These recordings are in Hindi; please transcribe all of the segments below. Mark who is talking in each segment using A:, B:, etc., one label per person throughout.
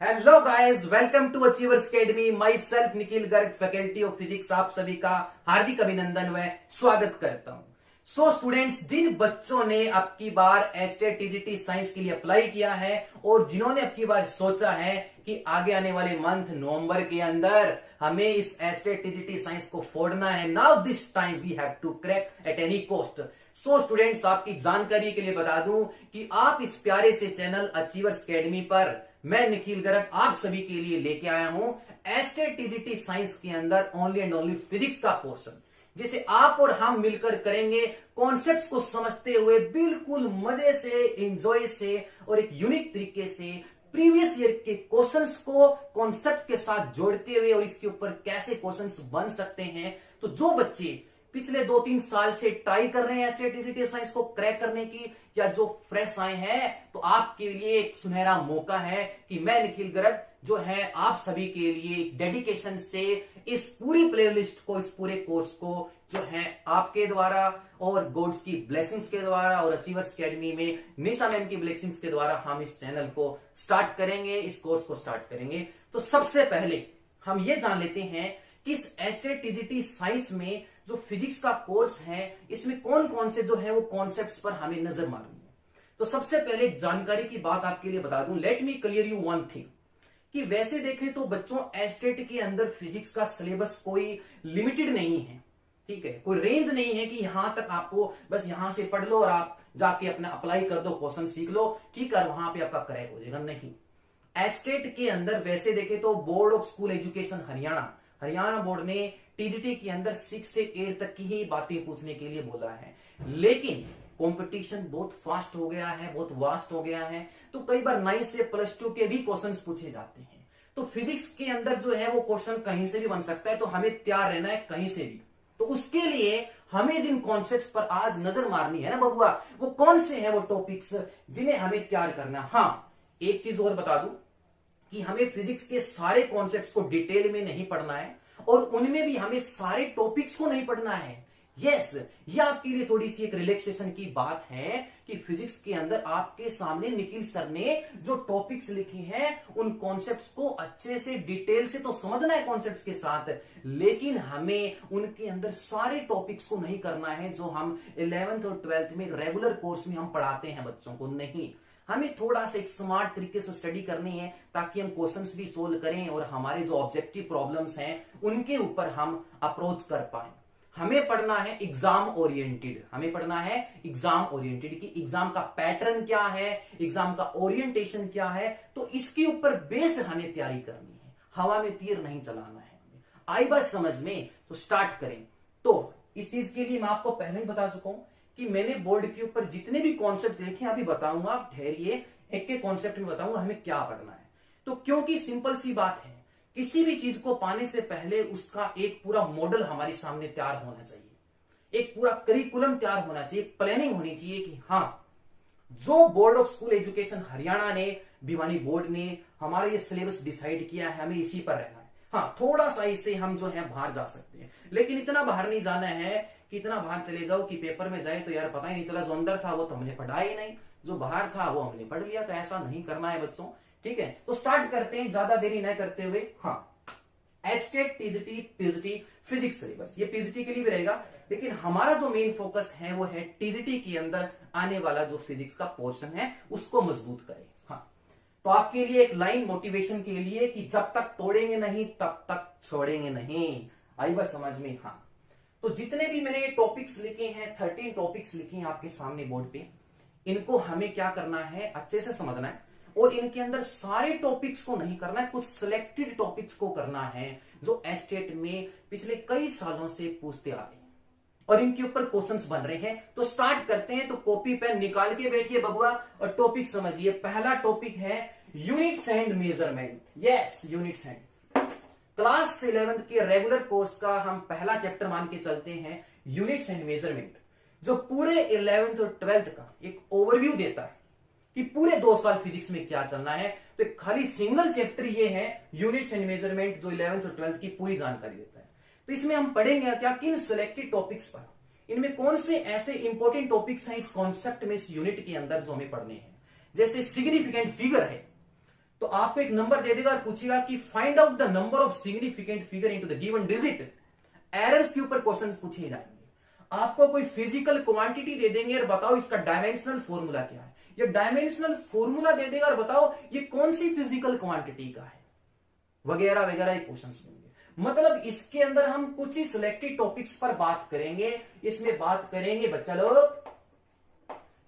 A: Hello guys, welcome to achievers academy. Myself Nikhil Garg, faculty of physics. आप सभी का हार्दिक अभिनंदन व स्वागत करता हूं। सो स्टूडेंट्स, जिन बच्चों ने अब की बार एचटेट टीजीटी साइंस के लिए अप्लाई किया है और जिन्होंने अब की बार सोचा है कि आगे आने वाले मंथ नवंबर के अंदर हमें इस एचटेट टीजीटी साइंस को फोड़ना है, now this time we have to crack at any cost. So students, आपकी जानकारी के लिए बता दूं कि आप इस प्यारे से चैनल अचीवर्स एकेडमी पर मैं निखिल गर्ग आप सभी के लिए लेके आया हूं एचटेट टीजीटी साइंस के अंदर ओनली एंड ओनली फिजिक्स का पोर्शन, जिसे आप और हम मिलकर करेंगे कॉन्सेप्ट्स को समझते हुए बिल्कुल मजे से, एंजॉय से और एक यूनिक तरीके से प्रीवियस ईयर के क्वेश्चंस को कॉन्सेप्ट के साथ जोड़ते हुए और इसके ऊपर कैसे क्वेश्चंस बन सकते हैं। तो जो बच्चे पिछले 2-3 साल से ट्राई कर रहे हैं एचटीटी साइंस को क्रैक करने की, या जो फ्रेश आए हैं, तो आपके लिए एक सुनहरा मौका है कि मैं निखिल गर्ग जो है आप सभी के लिए डेडिकेशन से इस पूरी प्लेलिस्ट को, इस पूरे कोर्स को जो है आपके द्वारा और गॉड्स की ब्लेसिंग्स के द्वारा और अचीवर्स एकेडमी में निशा मैम की ब्लेसिंग्स के द्वारा हम इस चैनल को स्टार्ट करेंगे, इस कोर्स को स्टार्ट करेंगे। तो सबसे पहले हम ये जान लेते हैं कि इस एचटेट टीजीटी साइंस में जो फिजिक्स का कोर्स है इसमें कौन कौन से जो है वो कॉन्सेप्ट्स पर हमें नजर मारनी है। तो सबसे पहले जानकारी की बात आपके लिए बता दूं, let me clear you one thing कि वैसे देखें तो बच्चों एचटेट के अंदर फिजिक्स का सिलेबस कोई लिमिटेड नहीं है, ठीक है, कोई रेंज नहीं है कि यहां तक आपको बस यहां से पढ़ लो और आप जाके अपना अप्लाई कर दो, क्वेश्चन सीख लो, ठीक है, वहां पे आपका क्रैक हो जाएगा। नहीं, एचटेट के अंदर वैसे देखें तो board of school education Haryana board ने टीजीटी के अंदर 6 से 8 तक की ही बातें पूछने के लिए बोला है, लेकिन कंपटीशन बहुत फास्ट हो गया है, बहुत वास्ट हो गया है, तो कई बार 9 से +2 के भी क्वेश्चंस पूछे जाते हैं। तो फिजिक्स के अंदर जो है वो क्वेश्चन कहीं से भी बन सकता है, तो हमें तैयार रहना है कहीं से भी। तो उसके लिए हमें जिन कॉन्सेप्ट्स पर आज नजर मारनी है ना बबुआ, वो कौन से हैं वो टॉपिक्स जिन्हें हमें तैयार करना। हाँ, एक चीज और बता दूं कि हमें फिजिक्स के सारे कॉन्सेप्ट्स को डिटेल में नहीं पढ़ना है और उनमें भी हमें सारे टॉपिक्स को नहीं पढ़ना है। यस, ये आपके लिए थोड़ी सी एक रिलैक्सेशन की बात है कि फिजिक्स के अंदर आपके सामने निखिल सर ने जो टॉपिक्स लिखे हैं उन कॉन्सेप्ट्स को अच्छे से डिटेल से तो समझना है कॉन्सेप्ट्स के साथ, लेकिन हमें उनके अंदर सारे टॉपिक्स को नहीं करना है जो हम 11th और 12th में रेगुलर कोर्स में हम पढ़ाते हैं बच्चों को। नहीं, हमें थोड़ा सा एक स्मार्ट तरीके से स्टडी करनी है ताकि हम क्वेश्चंस भी सोल्व करें और हमारे जो ऑब्जेक्टिव प्रॉब्लम्स हैं उनके ऊपर हम अप्रोच कर पाए। हमें पढ़ना है एग्जाम ओरिएंटेड, हमें पढ़ना है एग्जाम ओरिएंटेड की एग्जाम का पैटर्न क्या है, एग्जाम का ओरिएंटेशन क्या है, तो इसके ऊपर बेस्ड हमें तैयारी करनी है, हवा में तीर नहीं चलाना है। आई बात समझ में? तो स्टार्ट करें। तो इस चीज के लिए मैं आपको पहले ही बता चुका हूं कि मैंने बोर्ड के ऊपर जितने भी कॉन्सेप्ट देखे अभी बताऊंगा, आप ठहरिए, एक के कॉन्सेप्ट में बताऊंगा हमें क्या पढ़ना है। तो क्योंकि सिंपल सी बात है, किसी भी चीज को पाने से पहले उसका एक पूरा मॉडल हमारे सामने तैयार होना चाहिए, एक पूरा करिकुलम तैयार होना चाहिए, एक प्लानिंग होनी चाहिए कि हाँ, जो board of school education Haryana ने, भिवानी बोर्ड ने हमारा ये सिलेबस डिसाइड किया है, हमें इसी पर रहना है। हाँ, थोड़ा सा इससे हम जो है बाहर जा सकते हैं, लेकिन इतना बाहर नहीं जाना है कि इतना बाहर चले जाओ कि पेपर में जाए तो यार पता ही नहीं चला, जो अंदर था वो तो हमने पढ़ा ही नहीं, जो बाहर था वो हमने पढ़ लिया। तो ऐसा नहीं करना है बच्चों, ठीक है। तो स्टार्ट करते हैं ज्यादा देरी न करते हुए। हाँ, HTET TGT PGT physics syllabus, ये पीजीटी के लिए भी रहेगा, लेकिन हमारा जो मेन फोकस है वो है टीजीटी के अंदर आने वाला जो फिजिक्स का पोर्शन है उसको मजबूत करें। हाँ, तो आपके लिए एक लाइन मोटिवेशन के लिए कि जब तक तोड़ेंगे नहीं तब तक छोड़ेंगे नहीं। आई बात समझ में? हाँ, तो जितने भी मैंने टॉपिक्स लिखे हैं, 13 टॉपिक्स लिखे हैं आपके सामने बोर्ड पे, इनको हमें क्या करना है, अच्छे से समझना है और इनके अंदर सारे टॉपिक्स को नहीं करना है, कुछ सिलेक्टेड टॉपिक्स को करना है जो एचटेट में पिछले कई सालों से पूछते आ रहे हैं और इनके ऊपर क्वेश्चंस बन रहे हैं। तो स्टार्ट करते हैं। तो कॉपी पेन निकाल के बैठिए बबुआ और टॉपिक समझिए। पहला टॉपिक है units and measurement. Yes, units and class 11th के रेगुलर कोर्स का हम पहला चैप्टर मान के चलते हैं यूनिट्स एंड मेजरमेंट, जो पूरे 11th और 12th का एक ओवरव्यू देता है कि पूरे 2 साल फिजिक्स में क्या चलना है। तो एक खाली सिंगल चैप्टर ये है यूनिट्स एंड मेजरमेंट, जो 11th और 12th की पूरी जानकारी देता है। तो इसमें हम पढ़ेंगे क्या, किन सिलेक्टेड टॉपिक्स पर, इनमें कौन से ऐसे इंपॉर्टेंट टॉपिक्स हैं इस कॉन्सेप्ट में, इस यूनिट के अंदर जो हमें पढ़ने हैं। जैसे सिग्निफिकेंट फिगर है, तो आपको एक नंबर दे देगा और पूछेगा कि find out the number of significant figure into the given digit. Errors के ऊपर क्वेश्चंस पूछे जाएंगे। आपको कोई फिजिकल क्वांटिटी दे देंगे और बताओ इसका डायमेंशनल फॉर्मूला क्या है। ये डायमेंशनल फॉर्मूला दे देगा और बताओ ये कौन सी फिजिकल क्वांटिटी का है, वगैरह वगैरह ये क्वेश्चंस होंगे। मतलब इसके अंदर हम कुछ ही सिलेक्टेड टॉपिक्स पर बात करेंगे। इसमें बात करेंगे बच्चा लोग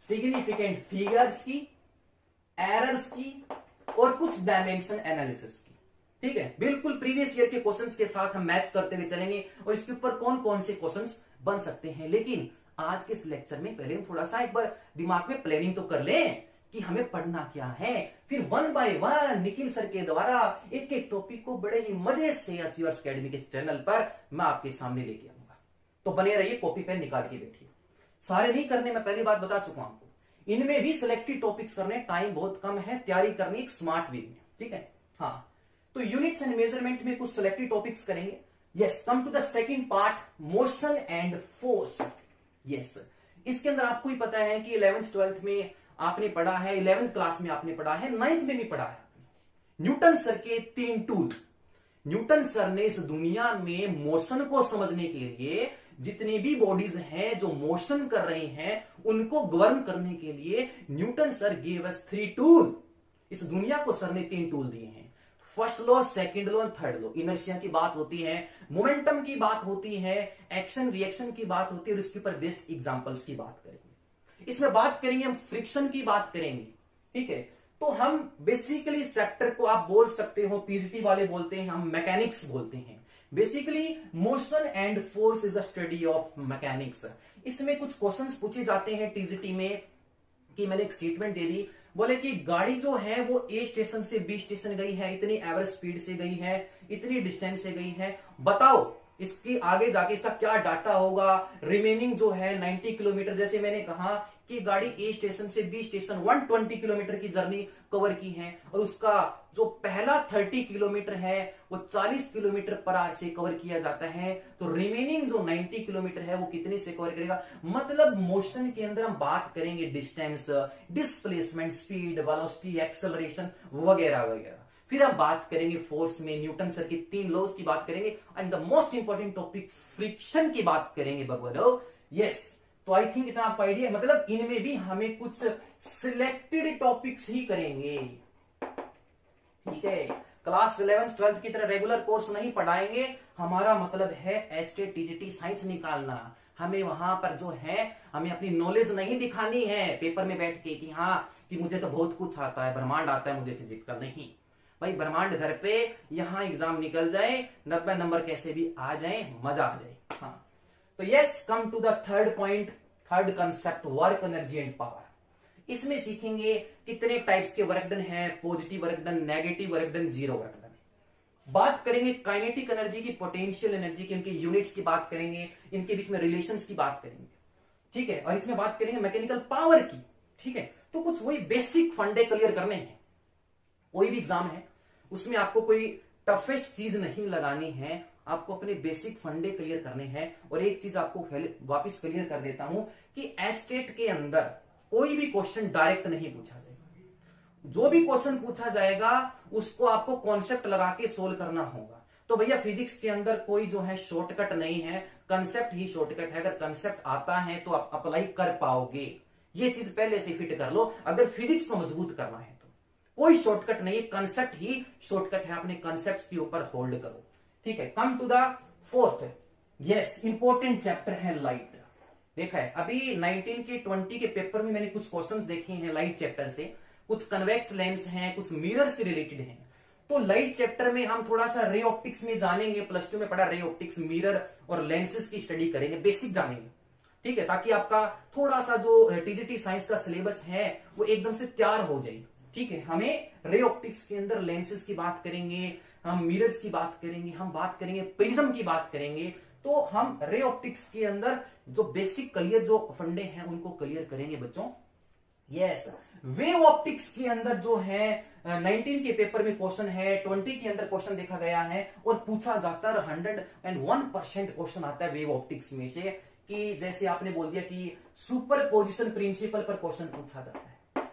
A: सिग्निफिकेंट फिगर्स की, एरर्स की और कुछ डायमेंशन एनालिसिस की। ठीक है, बिल्कुल प्रीवियस ईयर के क्वेश्चंस के साथ हम मैच करते हुए चलेंगे और इसके ऊपर कौन कौन से क्वेश्चंस बन सकते हैं। लेकिन आज के इस लेक्चर में पहले हम थोड़ा सा एक बार दिमाग में प्लानिंग तो कर लें कि हमें पढ़ना क्या है, फिर one by one Nikhil sir के द्वारा एक एक टॉपिक को बड़े ही मजे से अचीवर्स अकेडमी के चैनल पर मैं आपके सामने लेके आऊंगा। तो बने रहिए, कॉपी पेन निकाल के बैठिए। सारे नहीं करने, मैं पहली बात बता चुका हूं आपको, इनमें भी सिलेक्टेड टॉपिक्स करने, टाइम बहुत कम है, तैयारी करनी एक स्मार्ट वे में। ठीक है, हाँ, तो यूनिट्स एंड मेजरमेंट में कुछ सिलेक्टेड टॉपिक्स करेंगे। Yes, come to the second part, motion and force. Yes, इसके अंदर आपको ही पता है कि 11th 12th में आपने पढ़ा है, 11th क्लास में आपने पढ़ा है, 9th में भी पढ़ा है आपने न्यूटन सर के 3 टूल। न्यूटन सर ने इस दुनिया में मोशन को समझने के लिए जितनी भी बॉडीज हैं जो मोशन कर रही हैं उनको गवर्न करने के लिए Newton sir give us 3 tool. इस दुनिया को सर ने 3 टूल दिए हैं। First law, second law, third law. Inertia की बात होती है, मोमेंटम की बात होती है, एक्शन रिएक्शन की बात होती है और इसके ऊपर बेस्ट एग्जांपल्स की बात करेंगे। इसमें बात करेंगे हम फ्रिक्शन की बात करेंगे। ठीक है, तो हम बेसिकली इस चैप्टर को आप बोल सकते हो, पीजीटी वाले बोलते हैं, हम मैकेनिक्स बोलते हैं। Basically motion and force is the study of mechanics. इसमें कुछ क्वेश्चंस पूछे जाते हैं टीजीटी में कि मैंने एक स्टेटमेंट दे दी, बोले कि गाड़ी जो है वो ए स्टेशन से बी स्टेशन गई है, इतनी एवरेज स्पीड से गई है, इतनी डिस्टेंस से गई है, बताओ इसकी आगे जाके इसका क्या डाटा होगा। रिमेनिंग जो है 90 किलोमीटर, जैसे मैंने कहा कि गाड़ी ए स्टेशन से बी स्टेशन 120 किलोमीटर की जर्नी कवर की है और उसका जो पहला 30 किलोमीटर है वो 40 किलोमीटर पर आवर से कवर किया जाता है, तो रिमेनिंग जो 90 किलोमीटर है वो कितने से कवर करेगा। मतलब मोशन के अंदर हम बात करेंगे distance, displacement, speed, velocity, acceleration वगैरह वगैरह। फिर हम बात करेंगे फोर्स में न्यूटन सर के 3 लॉज की बात करेंगे and the most important topic friction की बात करेंगे बबलो। यस, तो आई थिंक इतना आपको आइडिया, मतलब इनमें भी हमें कुछ सिलेक्टेड टॉपिक्स ही करेंगे। ठीक है, क्लास 11th 12th की तरह रेगुलर कोर्स नहीं पढ़ाएंगे। हमारा मतलब है एचटेट टीजीटी साइंस निकालना। हमें वहां पर जो है हमें अपनी नॉलेज नहीं दिखानी है पेपर में बैठ के कि हाँ कि मुझे तो बहुत कुछ आता है, ब्रह्मांड आता है, मुझे फिजिक्स का नहीं। भाई ब्रह्मांड घर पे, यहां एग्जाम निकल जाए, 90 नंबर कैसे भी आ जाए, मजा आ जाए। हाँ, तो yes, come to the third point, third concept, work, energy and power. इसमें सीखेंगे कितने टाइप्स के वर्क डन है, positive work done, negative work done, zero work done. बात करेंगे काइनेटिक एनर्जी की, पोटेंशियल एनर्जी की, इनकी यूनिट्स की बात करेंगे, इनके बीच में रिलेशंस की बात करेंगे। ठीक है, और इसमें बात करेंगे मैकेनिकल पावर की। ठीक है, तो कुछ वही बेसिक फंडे क्लियर करने हैं। कोई भी एग्जाम है उसमें आपको कोई टफेस्ट चीज नहीं लगानी है, आपको अपने बेसिक फंडे क्लियर करने हैं। और एक चीज आपको वापस क्लियर कर देता हूं कि एचटेट के अंदर कोई भी क्वेश्चन डायरेक्ट नहीं पूछा जाएगा। जो भी क्वेश्चन पूछा जाएगा उसको आपको कॉन्सेप्ट लगा के सोल्व करना होगा। तो भैया फिजिक्स के अंदर कोई जो है शॉर्टकट नहीं है, कंसेप्ट ही शॉर्टकट है। अगर कंसेप्ट आता है तो आप अप्लाई कर पाओगे, ये चीज पहले से फिट कर लो। अगर फिजिक्स को मजबूत करना है तो कोई शॉर्टकट नहीं, कंसेप्ट ही शॉर्टकट है, अपने कंसेप्ट के ऊपर होल्ड करो। ठीक है, come to the fourth, yes, important chapter है लाइट। देखा है अभी 19 के 20 के पेपर में मैंने कुछ क्वेश्चंस देखे हैं लाइट चैप्टर से, कुछ कन्वेक्स लेंस हैं, कुछ मिरर से रिलेटेड हैं। तो लाइट चैप्टर में हम थोड़ा सा रे ऑप्टिक्स में जानेंगे, प्लस 2 में पढ़ा रे ऑप्टिक्स, मिरर और लेंसेज की स्टडी करेंगे, बेसिक जानेंगे। ठीक है, ताकि आपका थोड़ा सा जो टीजीटी साइंस का सिलेबस है वो एकदम से तैयार हो जाए। ठीक है, हमें रे ऑप्टिक्स के अंदर लेंसेज की बात करेंगे, हम मिरर्स की बात करेंगे, हम बात करेंगे प्रिज्म की बात करेंगे। तो हम रे ऑप्टिक्स के अंदर जो बेसिक क्लियर जो फंडे हैं उनको क्लियर करेंगे बच्चों। यस, वेव ऑप्टिक्स के अंदर जो है 19 के पेपर में क्वेश्चन है, 20 के अंदर क्वेश्चन देखा गया है और पूछा जाता है। 101% क्वेश्चन आता है वेव ऑप्टिक्स में से, कि जैसे आपने बोल दिया कि सुपर पोजिशन प्रिंसिपल पर क्वेश्चन पूछा जाता है,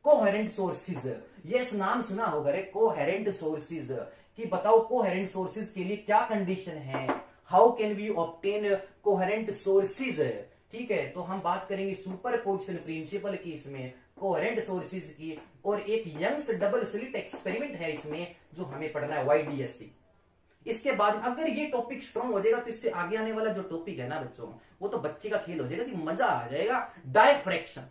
A: कोहेरेंट सोर्सेज, यस नाम सुना होगा रे, कोहेरेंट सोर्सेज, कि बताओ कोहेरेंट सोर्सेज के लिए क्या कंडीशन है, how can we obtain coherent sources. ठीक है, तो हम बात करेंगे सुपरपोजिशन प्रिंसिपल की, इसमें कोहेरेंट सोर्सेज की, और एक यंग्स डबल स्लिट एक्सपेरिमेंट है इसमें जो हमें पढ़ना है YDSC। इसके बाद अगर ये टॉपिक स्ट्रांग हो जाएगा तो इससे आगे आने वाला जो टॉपिक है ना बच्चों, वो तो बच्चे का खेल हो जाएगा जी, मजा आ जाएगा। डायफ्रैक्शन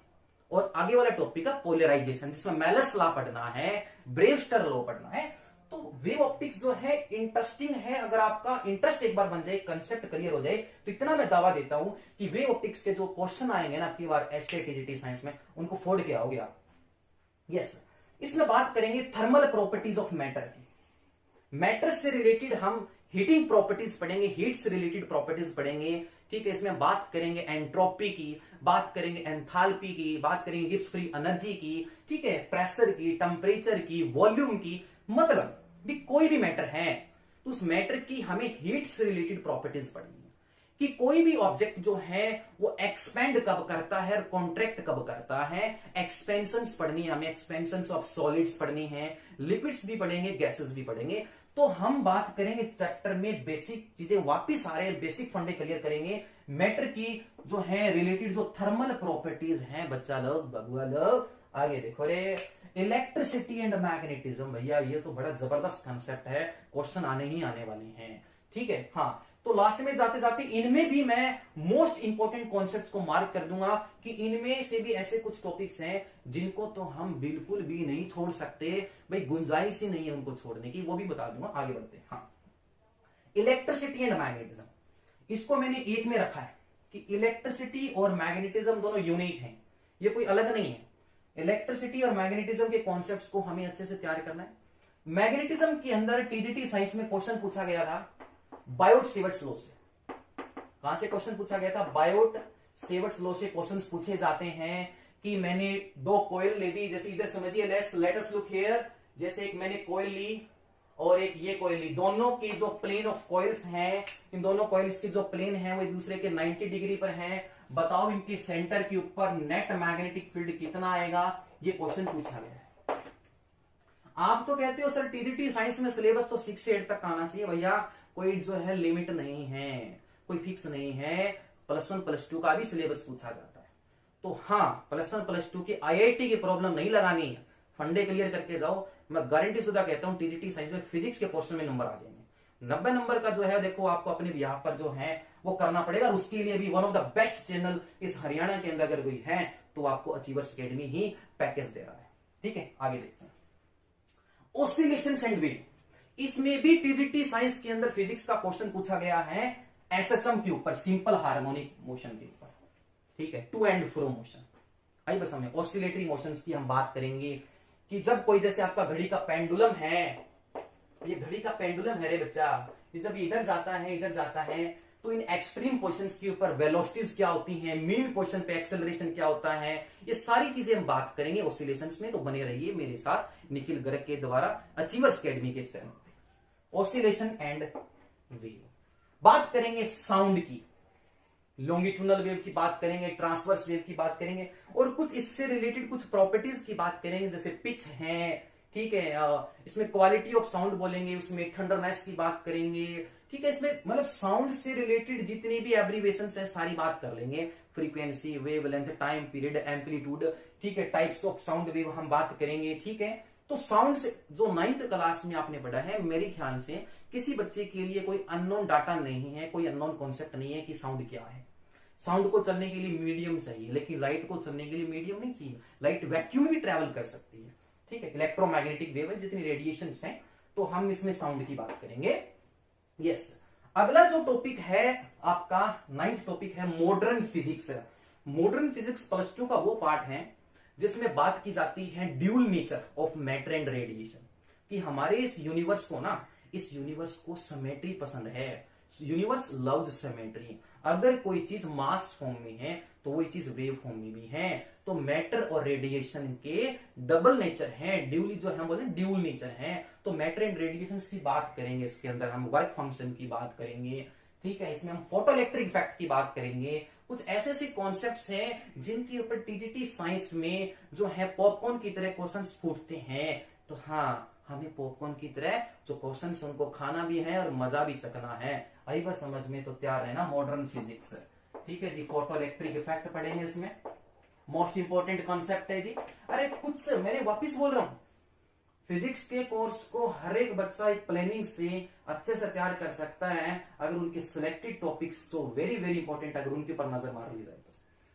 A: और आगे वाला टॉपिक है पोलराइजेशन, जिसमें मेलस लॉ पढ़ना है, ब्रेवस्टर लॉ पढ़ना है। तो वेव ऑप्टिक्स जो है इंटरेस्टिंग है, अगर आपका इंटरेस्ट एक बार बन जाए, कंसेप्ट क्लियर हो जाए, तो इतना मैं दावा देता हूं कि वेव ऑप्टिक्स के जो क्वेश्चन आएंगे ना आपकी बार एसटीटीजीटी साइंस में, उनको फोड़ के आओगे आप। यस, इसमें बात करेंगे थर्मल प्रॉपर्टीज ऑफ मैटर की। मैटर से रिलेटेड हम हीटिंग प्रॉपर्टीज पढ़ेंगे, हीट से रिलेटेड प्रॉपर्टीज पढ़ेंगे। ठीक है, इसमें बात करेंगे एंट्रोपी की, बात करेंगे एंथैल्पी की, बात करेंगे गिब्स फ्री एनर्जी की, ठीक है, प्रेशर की, टेम्परेचर की, वॉल्यूम की। मतलब भी कोई भी मैटर है तो उस मैटर की हमें हीट से रिलेटेड प्रॉपर्टीज पढ़नी है, कि कोई भी ऑब्जेक्ट जो है वो एक्सपेंड कब करता है और कॉन्ट्रैक्ट कब करता है। एक्सपेंशंस पढ़नी है हमें, एक्सपेंशंस ऑफ सॉलिड्स पढ़नी है, लिक्विड्स भी पढ़ेंगे, गैसेस भी पढ़ेंगे। तो हम बात करेंगे चैप्टर में बेसिक चीजें, वापिस आ रहे हैं, बेसिक फंडे क्लियर करेंगे मैटर की जो है रिलेटेड, जो थर्मल प्रॉपर्टीज हैं बच्चा लोग, बबुआ लोग। आगे देखो रे, इलेक्ट्रिसिटी एंड मैग्नेटिज्म, भैया ये तो बड़ा जबरदस्त कंसेप्ट है, क्वेश्चन आने ही आने वाले हैं। ठीक है, हाँ, तो लास्ट में जाते जाते इनमें भी मैं मोस्ट इंपोर्टेंट कॉन्सेप्ट्स को मार्क कर दूंगा कि इनमें से भी ऐसे कुछ टॉपिक्स हैं जिनको तो हम बिल्कुल भी नहीं छोड़ सकते, भाई गुंजाइश ही नहीं है उनको छोड़ने की, वो भी बता दूंगा। आगे बढ़ते हैं। हाँ, इलेक्ट्रिसिटी एंड मैग्नेटिज्म, इसको मैंने एक में रखा है कि इलेक्ट्रिसिटी और मैग्नेटिज्म दोनों यूनिक हैं, ये कोई अलग नहीं है। इलेक्ट्रिसिटी और मैग्नेटिज्म के कॉन्सेप्ट्स को हमें अच्छे से तैयार करना है। मैग्नेटिज्म के अंदर टीजीटी साइंस में क्वेश्चन पूछा गया था बायोट सेवर्ट्स लॉ से। कहां से क्वेश्चन पूछा गया था? बायोट सेवर्ट्स लॉ से क्वेश्चन पूछे जाते हैं कि मैंने दो कॉइल ले ली, जैसे इधर समझिए, लेट अस लुक हियर, जैसे एक मैंने कॉइल ली और एक ये कॉइल ली, दोनों के जो प्लेन ऑफ कॉइल्स हैं, इन दोनों कॉइल्स के जो प्लेन हैं वो एक दूसरे के 90 डिग्री पर हैं। बताओ इनके सेंटर के ऊपर नेट मैग्नेटिक फील्ड कितना आएगा? ये क्वेश्चन पूछा गया है। आप तो कहते हो सर टीजीटी साइंस में सिलेबस तो 6 से 8 तक आना चाहिए। भैया कोई जो है लिमिट नहीं है, कोई फिक्स नहीं है, +1 +2 का भी सिलेबस पूछा जाता है। तो हाँ, +1 +2 की आईआईटी की प्रॉब्लम नहीं लगानी है, फंडे क्लियर करके जाओ। मैं गारंटी शुदा कहता हूं टीजीटी साइंस में फिजिक्स के पोर्शन में नंबर आ जाएंगे। 90 नंबर का जो है देखो आपको अपने यहाँ पर जो है वो करना पड़ेगा। उसके लिए भी one of the best channel इस हरियाणा के अंदर अगर कोई है तो आपको अचीवर्स अकेडमी ही पैकेज दे रहा है। ठीक है, आगे देखते हैं। ऑसिलेशंस एंड वेव, इसमें भी टीजीटी साइंस के अंदर फिजिक्स का क्वेश्चन पूछा गया है एसएचएम के ऊपर, सिंपल हार्मोनिक मोशन के ऊपर। ठीक है, टू एंड फ्रो मोशन। आई बस हमें ऑसिलेटरी मोशंस की हम बात करेंगे कि जब कोई, जैसे आपका घड़ी का पेंडुलम है, ये घड़ी का पेंडुलम है रे बच्चा, ये जब इधर जाता है इधर जाता है, तो इन एक्सट्रीम पोजीशंस के ऊपर वेलोसिटीज क्या होती हैं, मीन पोजीशन पे एक्सेलरेशन क्या होता है, ये सारी चीजें हम बात करेंगे ऑसिलेशंस में। तो बने रहिए मेरे साथ निखिल गर्ग के द्वारा अचीवर्स अकेडमी के चैनल पे। ऑसिलेशन एंड वेव, बात करेंगे साउंड की, लॉन्गिट्यूडनल वेव की बात करेंगे, ट्रांसवर्स वेव की बात करेंगे, और कुछ इससे रिलेटेड कुछ प्रॉपर्टीज की बात करेंगे, जैसे पिच है। ठीक है, इसमें क्वालिटी ऑफ साउंड बोलेंगे, उसमें थंडरनेस की बात करेंगे। ठीक है, इसमें मतलब साउंड से रिलेटेड जितनी भी एब्रीवेशंस है सारी बात कर लेंगे। Frequency, wavelength, time period, amplitude, ठीक है, टाइप्स ऑफ साउंड वेव हम बात करेंगे। ठीक है, तो साउंड से जो 9th क्लास में आपने पढ़ा है, मेरे ख्याल से किसी बच्चे के लिए कोई अननोन डाटा नहीं है, कोई अननोन कॉन्सेप्ट नहीं है कि साउंड क्या है। साउंड को चलने के लिए मीडियम चाहिए, लेकिन लाइट को चलने के लिए मीडियम नहीं चाहिए। लाइट वैक्यूम भी ट्रेवल कर सकती है। ठीक है, इलेक्ट्रोमैग्नेटिक वेव है, जितनी रेडिएशन है, तो हम इसमें साउंड की बात करेंगे। यस, अगला जो टॉपिक है आपका 9th टॉपिक है मॉडर्न फिजिक्स। मॉडर्न फिजिक्स +2 का वो पार्ट है जिसमें बात की जाती है dual nature of matter and radiation, कि हमारे इस यूनिवर्स को ना, इस यूनिवर्स को सिमेट्री पसंद है। Universe loves symmetry. अगर कोई चीज मास फॉर्म में है तो वही चीज वेव फॉर्म में भी है। तो मैटर और रेडिएशन के डबल नेचर हैं, ड्यूली जो हम बोले ड्यूल नेचर हैं। तो मैटर एंड रेडिएशन की बात करेंगे, इसके अंदर हम वर्क फंक्शन की बात करेंगे। ठीक है, इसमें हम फोटो इलेक्ट्रिक इफेक्ट की बात करेंगे, कुछ ऐसे ऐसे कॉन्सेप्ट्स हैं जिनके ऊपर टीजीटी साइंस में जो है पॉपकॉर्न की तरह क्वेश्चंस फूटते हैं। तो हाँ, हमें पॉपकॉर्न की तरह जो क्वेश्चंस उनको खाना भी है और मजा भी चखना है। आई बात समझ में? तो तैयार रहना मॉडर्न फिजिक्स। ठीक है जी, फोटो इलेक्ट्रिक इफेक्ट पढ़ेंगे इसमें, मोस्ट इंपॉर्टेंट कॉन्सेप्ट है जी। अरे कुछ मैंने वापिस बोल रहा हूं, फिजिक्स के कोर्स को हर एक बच्चा एक प्लानिंग से अच्छे से तैयार कर सकता है अगर उनके सिलेक्टेड टॉपिक्स जो वेरी वेरी इंपॉर्टेंट अगर उनके ऊपर नजर मार ली जाए तो।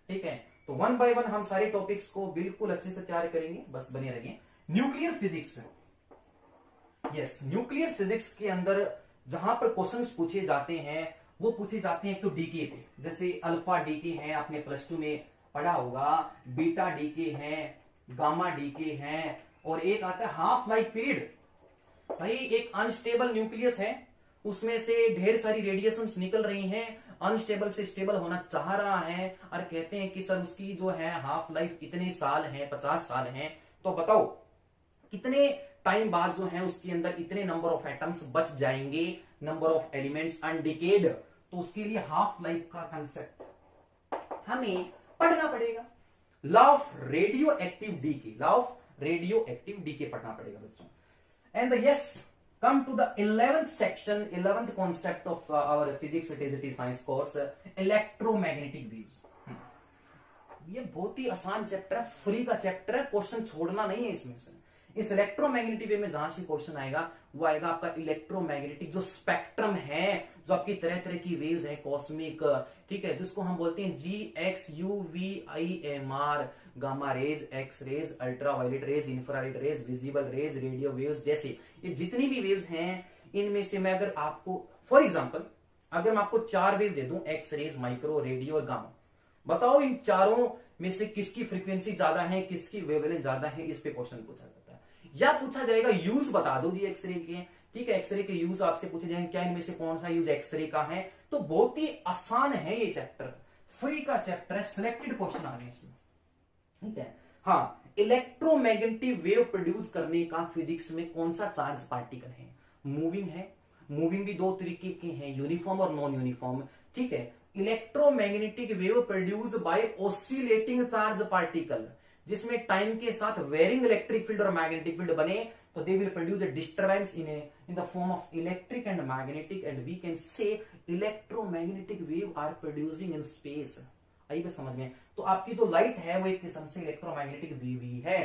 A: ठीक है, तो वन बाय वन हम सारे टॉपिक्स को बिल्कुल अच्छे से तैयार करेंगे, बस बने रहिए। Nuclear physics, yes, nuclear physics के अंदर जहां पर क्वेश्चंस पूछे जाते हैं वो पूछे जाते हैं तो डीके पे, जैसे अल्फा डीके है, आपने प्लस 2 में पढ़ा होगा, बीटा डीके है, गामा डीके है, और एक आता है हाफ लाइफ पीरियड। भाई एक अनस्टेबल न्यूक्लियस है, उसमें से ढेर सारी रेडिएशंस निकल रही हैं, अनस्टेबल से स्टेबल होना चाह रहा है और कहते हैं कि सर उसकी जो है हाफ लाइफ इतने साल है, 50 साल है। तो बताओ कितने टाइम बाद जो है उसके अंदर इतने नंबर ऑफ एटम्स बच जाएंगे, नंबर ऑफ एलिमेंट्स अनडिकेड। तो उसके लिए हाफ लाइफ का कंसेप्ट हमें पढ़ना पड़ेगा। Law of radioactive decay, law of radioactive decay पढ़ना पड़ेगा बच्चों। And yes, come to the 11th section, 11th concept of our physics TGT science course, electromagnetic waves. ये बहुत ही आसान चैप्टर है, फ्री का चैप्टर है, क्वेश्चन छोड़ना नहीं है इसमें से। इस इलेक्ट्रोमैग्नेटिक वेव में जहां से क्वेश्चन आएगा वो आएगा आपका इलेक्ट्रोमैग्नेटिक जो स्पेक्ट्रम है, जो आपकी तरह तरह की वेव्स है कॉस्मिक, ठीक है, जिसको हम बोलते हैं GX, UV, IMR, gamma rays, x rays, ultraviolet rays, infrared rays, visible rays, radio waves, जैसे ये जितनी भी वेव्स हैं इनमें से मैं अगर आपको फॉर एग्जांपल अगर मैं आपको 4 वेव दे दूं, एक्स रेज, माइक्रो, रेडियो और गामा, बताओ इन चारों में से किसकी फ्रीक्वेंसी ज्यादा है, किसकी वेवलेंथ ज्यादा है, इस पे क्वेश्चन पूछा जाता है। या पूछा जाएगा यूज बता दो जी एक्सरे के, ठीक है, एक्सरे के यूज आपसे पूछे जाएंगे, क्या इनमें से कौन सा यूज एक्सरे का है। तो बहुत ही आसान है ये चैप्टर, फ्री का चैप्टर है, सिलेक्टेड क्वेश्चन आ रहे हैं इसमें। ठीक है, हाँ, इलेक्ट्रोमैग्नेटिक वेव प्रोड्यूस करने का फिजिक्स में कौन सा चार्ज पार्टिकल है? मूविंग है, मूविंग भी 2 तरीके के हैं, यूनिफॉर्म और नॉन यूनिफॉर्म। ठीक है, electromagnetic wave produce by oscillating charge particle, जिसमें टाइम के साथ वेरिंग इलेक्ट्रिक फील्ड और मैग्नेटिक फील्ड बने, तो they will produce a disturbance in the form of electric and magnetic, and we can say electromagnetic wave are producing in space. आई बात समझ में? तो आपकी जो लाइट है वो एक किस्म से इलेक्ट्रोमैग्नेटिक वेव ही है।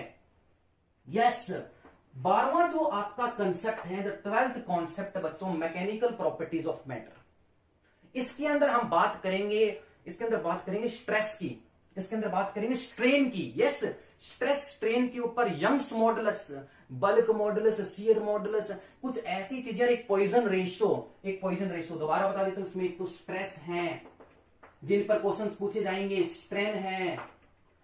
A: यस, 12वां जो आपका कंसेप्ट है, द 12th कॉन्सेप्ट बच्चों, मैकेनिकल प्रॉपर्टीज ऑफ मैटर। इसके अंदर हम बात करेंगे, इसके अंदर बात करेंगे स्ट्रेस की, इसके अंदर बात करेंगे स्ट्रेन की। यस, स्ट्रेस स्ट्रेन के ऊपर Young's modulus, bulk modulus, shear modulus, कुछ ऐसी चीजें, एक पॉइजन रेशियो दोबारा बता देता हूं। उसमें एक तो स्ट्रेस है जिन पर क्वेश्चंस पूछे जाएंगे, स्ट्रेन है,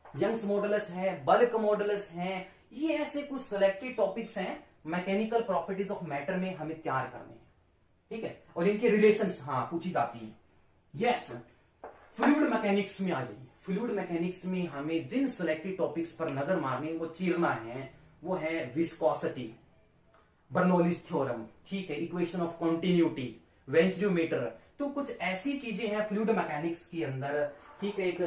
A: यंग्स मॉडुलस है, बल्क मॉडुलस है, ये ऐसे कुछ सिलेक्टेड टॉपिक्स हैं मैकेनिकल प्रॉपर्टीज ऑफ मैटर में हमें तैयार करने हैं। ठीक है, और इनके रिलेशंस हाँ पूछी जाती हैं। यस, फ्लूइड मैकेनिक्स में आ जाइए। फ्लूइड मैकेनिक्स में हमें जिन सिलेक्टेड टॉपिक्स पर नजर मारनी, वो चीरना है, वो है विस्कोसिटी, बर्नौलीज थ्योरम, ठीक है, इक्वेशन ऑफ कॉन्टिन्यूटी, वेंचुरियोमीटर। तो कुछ ऐसी चीजें हैं फ्लूइड मैकेनिक्स के अंदर। ठीक है, एक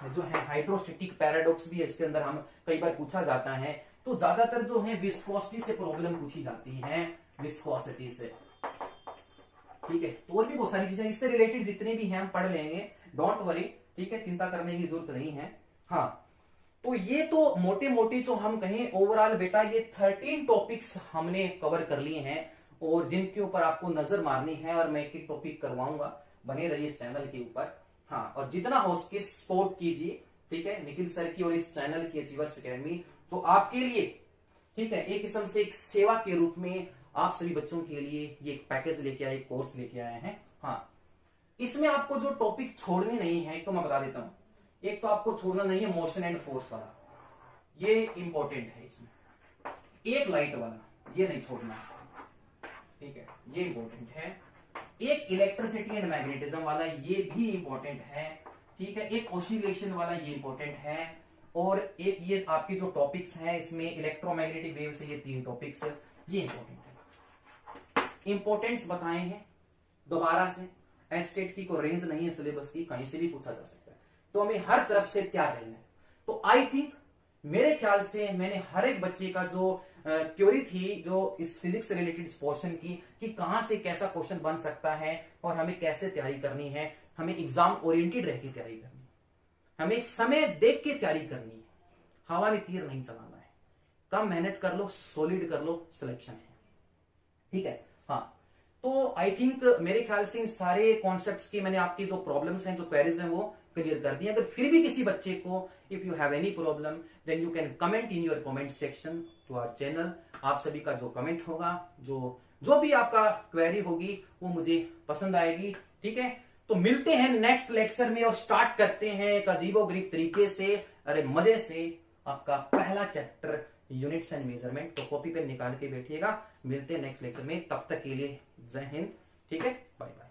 A: जो है हाइड्रोस्टैटिक पैराडॉक्स भी है इसके अंदर, हम कई बार पूछा जाता है। तो ज्यादातर जो है विस्कोसिटी से प्रॉब्लम पूछी जाती है, विस्कोसिटी से। ठीक है, तो और भी बहुत सारी चीजें इससे रिलेटेड जितने भी हैं हम पढ़ लेंगे, डोंट वरी। ठीक है, चिंता करने की जरूरत नहीं है। हाँ, तो ये तो मोटे मोटे जो हम कहें ओवरऑल बेटा, ये 13 टॉपिक्स हमने कवर कर लिए हैं और जिनके ऊपर आपको नजर मारनी है, और मैं एक एक टॉपिक करवाऊंगा, बने रहिए इस चैनल के ऊपर। हाँ, और जितना हो सके सपोर्ट कीजिए, ठीक है, निखिल सर की और इस चैनल की अचीवर्स एकेडमी, जो आपके लिए, ठीक है, एक किस्म से एक सेवा के रूप में आप सभी बच्चों के लिए ये एक पैकेज लेके आए, कोर्स लेके आए हैं। हाँ, इसमें आपको जो टॉपिक छोड़ने नहीं है, तो मैं बता देता हूं, एक तो आपको छोड़ना नहीं है मोशन एंड फोर्स वाला, ये इंपॉर्टेंट है इसमें। एक लाइट वाला, ये नहीं छोड़ना, ठीक है, ये इंपॉर्टेंट है। एक इलेक्ट्रिसिटी एंड मैग्नेटिज्म वाला, ये भी इंपॉर्टेंट है। ठीक है, एक ऑसिलेशन वाला, ये इंपॉर्टेंट है। और एक ये आपके जो टॉपिक्स हैं इसमें इलेक्ट्रोमैग्नेटिक वेव से, ये 3 टॉपिक्स, ये इंपॉर्टेंट है। इंपॉर्टेंस बताए हैं दोबारा से, एचटेट की कोई रेंज नहीं है सिलेबस की, कहीं से भी पूछा जा सकता है, तो हमें हर तरफ से तैयार रहना है। तो आई थिंक मेरे ख्याल से मैंने हर एक बच्चे का जो क्योरी थी जो इस फिजिक्स से रिलेटेड पोर्शन की, कि कहां से कैसा क्वेश्चन बन सकता है और हमें कैसे तैयारी करनी है, हमें एग्जाम ओरिएंटेड रह के तैयारी करनी है, हमें समय देख के तैयारी करनी है, हवा में तीर नहीं चलाना है, कम मेहनत कर लो, सॉलिड कर लो, सिलेक्शन है। ठीक है, हाँ। तो आई थिंक मेरे ख्याल से इन सारे कॉन्सेप्ट्स की मैंने आपकी जो प्रॉब्लम्स हैं, जो क्वेरीज हैं, वो क्लियर कर दी। अगर फिर भी किसी बच्चे को if you have any problem then you can comment in your comment section to our channel. आप सभी का जो कमेंट होगा, जो भी आपका क्वेरी होगी, वो मुझे पसंद आएगी। ठीक है, तो मिलते हैं नेक्स्ट लेक्चर में और स्टार्ट करते हैं एक अजीबोगरीब तरीके से, अरे मजे से, आपका पहला चैप्टर यूनिट्स एंड मेजरमेंट। तो कॉपी पेन निकाल के बैठिएगा, मिलते हैं नेक्स्ट लेक्चर में, तब तक के लिए जय हिंद। ठीक है, बाय बाय।